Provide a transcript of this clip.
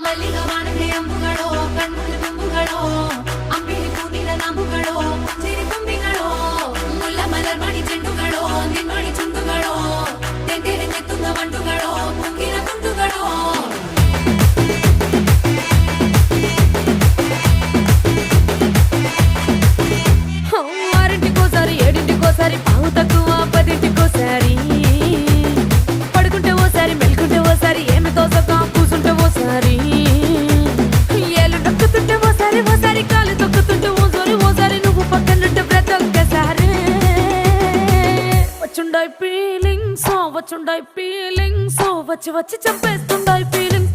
ಮಲ್ಲಿಗ ವಾಣದೆ ಅಂಬುಗಳೋ ಕಣ್ಮುಳ್ಳು ತುಂಬುಗಳೋ ಅಂಬಿಳಿ ಪೂನಿನ ನಂಬುಗಳೋ ಚಿರಿ ತುಂಬಿಗಳೋ ಮುಲ್ಲ ಮಲರ್ ಮಣಿ ಚೆಂಡುಗಳೋ ನಿನ್ಮಣಿ ಚುಂಡುಗಳೋ ತೆಂಗೆರೆ ತೆತ್ತುಂಗ ಮಂಟುಗಳೋ ಮುಂಗಿನ ತುಂಡುಗಳೋ ఆరింటికోసారి ఏడింటికోసారి పావు తక్కువ పదింటికోసారి పడుకుంటే ఓసారి మెలుకుంటే ఓసారి ఏమి తోసక కూసుంటే ఓసారి ఏళ్ళు నొక్కుతుంటే ఓసారి ఓసారి కాలు తొక్కుతుంటే ఓసారి నువ్వు పక్కనుంటే ప్రతి ఒక్కసారి వచ్చుండాయి ఫీలింగ్స్ వచ్చి వచ్చి చంపేస్తుండాయి ఫీలింగ్స్